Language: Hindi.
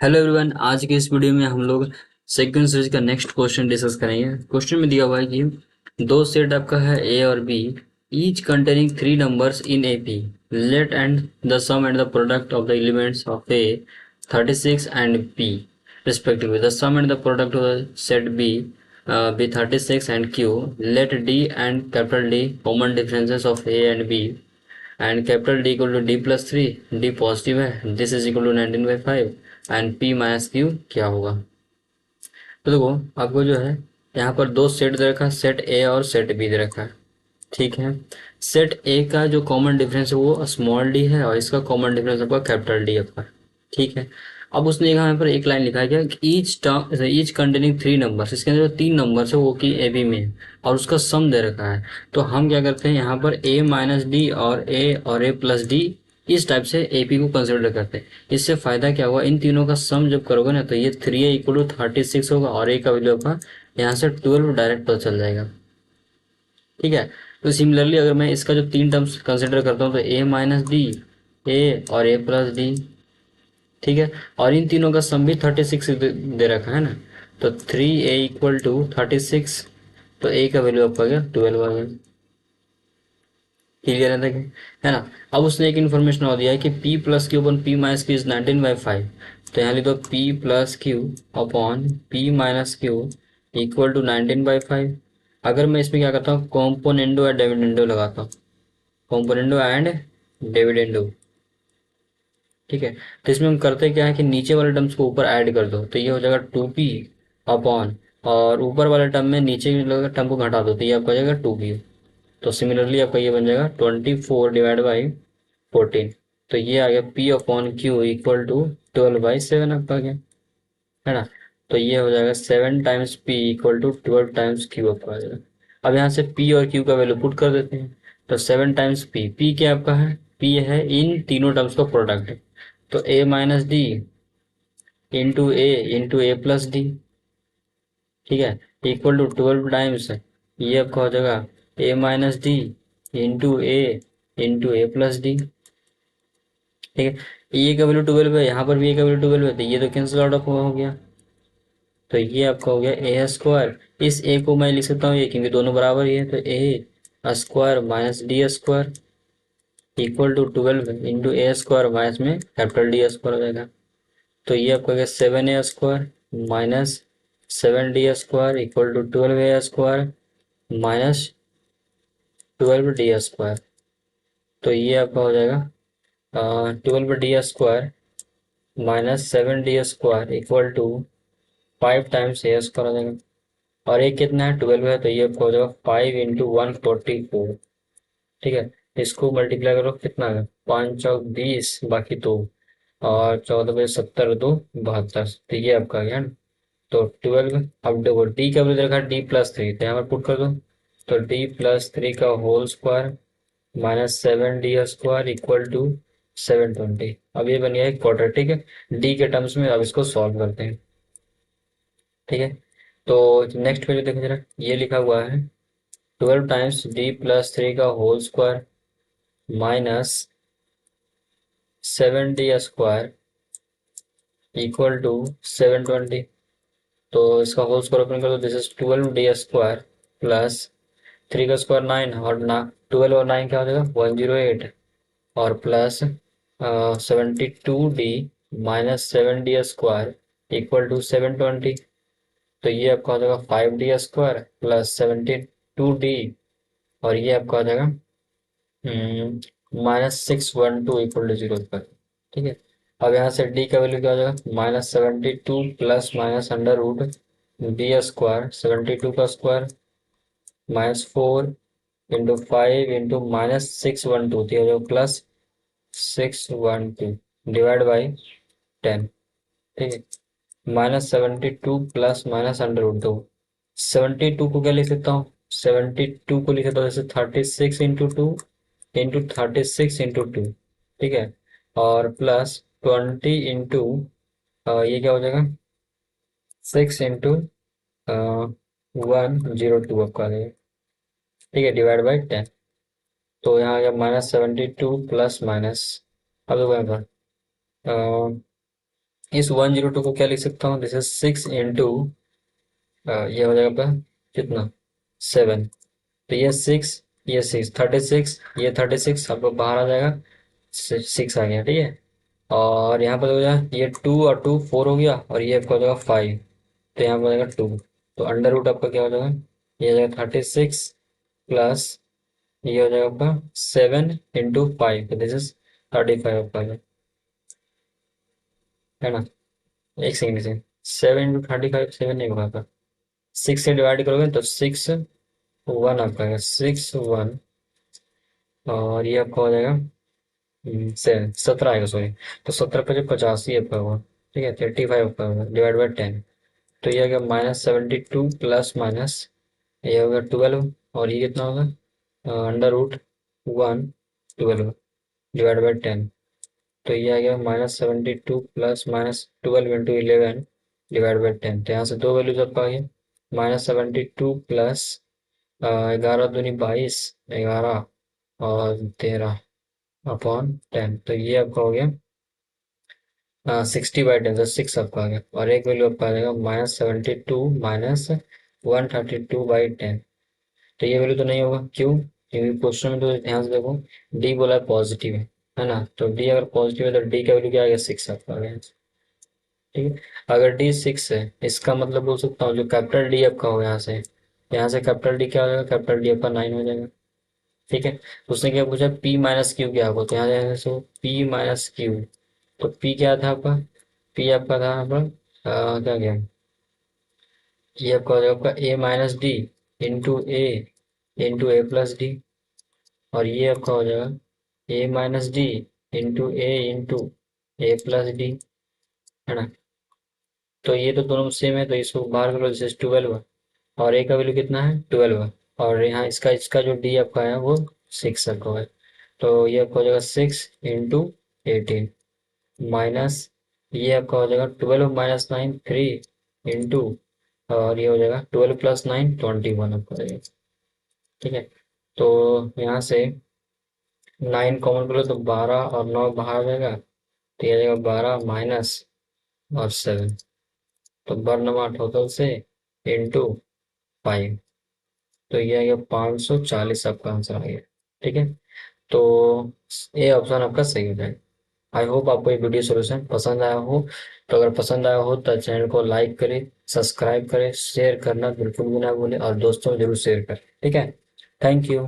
हेलो एवरीवन, आज के इस वीडियो में हम लोग सेकंड सीरीज का नेक्स्ट क्वेश्चन डिस्कस करेंगे। क्वेश्चन में दिया हुआ है कि दो सेट आपका है ए और B, each containing three numbers in A P. Let and the sum and the product of the elements of A 36 and B respectively. The sum and the product of the set B be 36 and Q. Let D and capital D common differences of A and B, and capital D equal to D plus 3, D positive है, this is equal to 19/5 and P minus Q क्या होगा। तो देखो, आपको जो है यहाँ पर दो सेट दे रखा है, सेट ए और सेट बी दे रखा है। ठीक है, सेट ए का जो कॉमन डिफरेंस है वो स्मॉल डी है और इसका कॉमन डिफरेंस आपका कैपिटल डी आपका। ठीक है, अब उसने यहाँ पर एक लाइन लिखा है क्या, each term each containing three numbers, इसके अंदर जो तीन नंबर्स है वो कि ए बी में है और उसका सम दे रखा है। तो हम क्या करते हैं, यहाँ पर ए माइनस डी और ए प्लस डी इस टाइप से ए पी को कंसिडर करते हैं। इससे फायदा क्या हुआ, इन तीनों का सम जब करोगे ना तो ये 3a इक्वल टू 36 होगा और ए का वैल्यू आपका यहाँ से 12 डायरेक्ट पता चल जाएगा। ठीक है, तो सिमिलरली अगर मैं इसका जो तीन टर्म्स कंसिडर करता हूँ तो ए माइनस डी, ए और ए प्लस डी। ठीक है, और इन तीनों का सम भी 36 दे रखा है ना, तो 3a इक्वल टू 36, तो ए का वैल्यू आपका गया 12 आ गया। क्लियर है देखिए, है ना। अब उसने एक इन्फॉर्मेशन और दिया है कि p plus Q upon p minus Q is 19/5। तो यहाँ लिख दो p plus Q upon p minus Q equal to 19/5। अगर मैं इसमें क्या करता हूँ, कॉम्पोनेंडो या डिविडेंडो लगाता हूँ, कॉम्पोनेंडो एंड डिविडेंडो। ठीक है, तो इसमें हम करते क्या है कि नीचे वाले टर्म्स को ऊपर ऐड कर दो तो ये हो जाएगा 2p अपॉन, और ऊपर वाले टर्म में नीचे टर्म को घटा दो तो ये आपका हो जाएगा 2p। तो सिमिलरली आपका ये बन जाएगा 24 डिवाइड बाई 14। तो ये आ गया p upon Q equal to 12/7 आपका आ गया, है ना। तो ये हो जाएगा 7 times p equal to 12 times q आपका आ जाएगा। अब यहाँ से p और q का वैल्यू पुट कर देते हैं, तो 7 टाइम्स p क्या आपका है, p है इन तीनों टर्म्स का प्रोडक्ट। तो a minus D into A plus D, ठीक है, इक्वल टू 12 टाइम्स ये आपका हो जाएगा a minus D into A plus D. ठीक है, ए का वैल्यू 12 है, यहाँ पर भी ए का वैल्यू 12 है, तो ये तो कैंसिल आउट ऑफ हो गया। तो ये आपका हो गया ए स्क्वायर, इस ए को मैं लिख सकता हूँ ये क्योंकि दोनों बराबर ही है, तो A square minus D square equal to 12 into A square minus में कैपिटल डी स्क्वायर हो जाएगा। तो ये आपका गया 7a square minus 7d square equal to 12a square minus 12d square. तो ये आपका हो जाएगा 12d square minus 7d square equal to 5 times A square हो जाएगा। और एक कितना है, 12 है, तो ये आपका हो जाएगा 5 इंटू 144। ठीक है, इसको मल्टीप्लाई करो कितना है, 5 चौक 20 बाकी 2, और 14 × 70 2 72। तो ये आपका गया ना। तो 12, अब देखो डी का वैल्यू रखा डी प्लस 3, तो यहाँ पर पुट कर दो, तो डी प्लस 3 का whole square minus 7d square equal to 720। अब ये बन गया एक क्वार्टर। ठीक है, डी के टर्म्स में अब इसको सॉल्व करते हैं। ठीक है, तो नेक्स्ट वैल्यू देखो जरा, ये लिखा हुआ है 12 टाइम्स डी प्लस 3 का whole square minus 7d square equal to 720। तो इसका होल स्क्वायर ओपन कर दो, this is 12d square plus 3 का स्क्वायर 9, और ना 12 और 9 क्या हो जाएगा 108, और plus 72d minus 7d square equal to 720। तो ये आपका हो जाएगा 5d स्क्वायर प्लस 72d, और ये आपका हो जाएगा -612 इक्वल टू 0 पर। ठीक है, अब यहाँ से d का वैल्यू क्या हो जाएगा, -72 plus minus under root d square 72 का स्क्वायर -4 इंटू 5 इंटू -612, तो हो जाएगा प्लस 612 डिवाइड बाई 10। ठीक है, -72 प्लस माइनस अंडर रूट 2, 72 को क्या लिख सकता हूँ, 72 को लिख सकता हूँ जैसे 36 इंटू 2 ठीक है, और प्लस 20 इंटू ये क्या हो जाएगा 6 इंटू 102 आपका आ जाएगा। ठीक है, डिवाइड बाई 10। तो यहाँ आ गया -72 प्लस माइनस, अब देखो यहाँ पर इस 102 को क्या लिख सकता हूँ, दिस इज 6 इंटू, ये हो जाएगा आपका कितना, 7। तो ये 6, ये 6, 36, ये 36 आपको बाहर आ जाएगा, 6 आ गया, ठीक है। और यहाँ पर हो जाएगा ये 2 और 2 4 हो गया, और ये आपका हो जाएगा 5, तो यहाँ पर हो जाएगा 2। तो अंडर रूट आपका क्या हो जाएगा, ये हो जाएगा 36 प्लस ये हो जाएगा आपका 7 इंटू 5, तो दिस इज 35 आपका है ना। एक सेकंड से, 7 इंटू 35, 7 नहीं होगा आपका, 6 से डिवाइड करोगे तो 6 1 आपका आएगा, 6 1, और ये आपका हो जाएगा 17 आएगा, सॉरी। तो 17 × 50 आपका होगा, ठीक है, 35 आपका होगा डिवाइड बाई 10। तो ये आ गया -72 प्लस माइनस ये होगा 12, और ये कितना होगा, अंडर रूट 1 12 डिवाइड बाई 10। तो ये आ गया -72 प्लस -12 इंटू 11 डिवाइड बाई 10। तो यहाँ से दो वैल्यूज आपका आ गया, -72 प्लस 11 दूनी 22, 11 और 13 अपॉन 10। तो ये आपका हो गया 60/10, तो 6 आपका आ गया, और एक वैल्यू आपका आ जाएगा -72 -132/10। तो ये वैल्यू तो नहीं होगा, क्यों, क्योंकि क्वेश्चन में तो ध्यान से देखो, डी बोला है पॉजिटिव है ना, तो डी अगर पॉजिटिव है तो डी का वैल्यू क्या आ गया, 6 आपका आ गया, ठीक है। अगर डी 6 है, इसका मतलब बोल सकता हूँ जो कैपिटल डी आपका हो यहाँ से कैपिटल डी क्या हो जाएगा, कैपिटल डी आपका 9 हो जाएगा, ठीक है। उसने क्या पूछा, पी माइनस क्यू क्या होगा, तो यहाँ जाएगा सो पी माइनस क्यू। तो पी क्या था आपका, पी आपका था आपका क्या गया, ये आपका हो जाएगा आपका ए माइनस डी इंटू ए प्लस डी, और ये आपका हो जाएगा ए माइनस डी इंटू ए प्लस डी, है ना। तो ये तो दोनों सेम है, तो इसको बाहर करो, जैसे 12, और ए का वैल्यू कितना है, 12, और यहाँ इसका इसका जो डी आपका है वो 6 आपका है। तो ये आपका हो जाएगा 6 इंटू 18 माइनस, ये आपका हो जाएगा 12 - 9 3 इंटू, और ये हो जाएगा 12 + 9 21 आपका हो जाएगा, ठीक है। तो यहाँ से 9 कॉमन करो तो 12 और 9 बाहर आ जाएगा, तो ये आ जाएगा 12 माइनस और 7, तो 12 टोटल से इंटू 5, तो ये आ गया 540 आपका आंसर आ गया, ठीक है। तो ये ऑप्शन आपका सही हो जाएगा। आई होप आपको ये वीडियो सोल्यूशन पसंद आया हो, तो अगर पसंद आया हो तो चैनल को लाइक करें, सब्सक्राइब करें, शेयर करना बिल्कुल भी ना भूलें, और दोस्तों में जरूर शेयर करें, ठीक है। Thank you.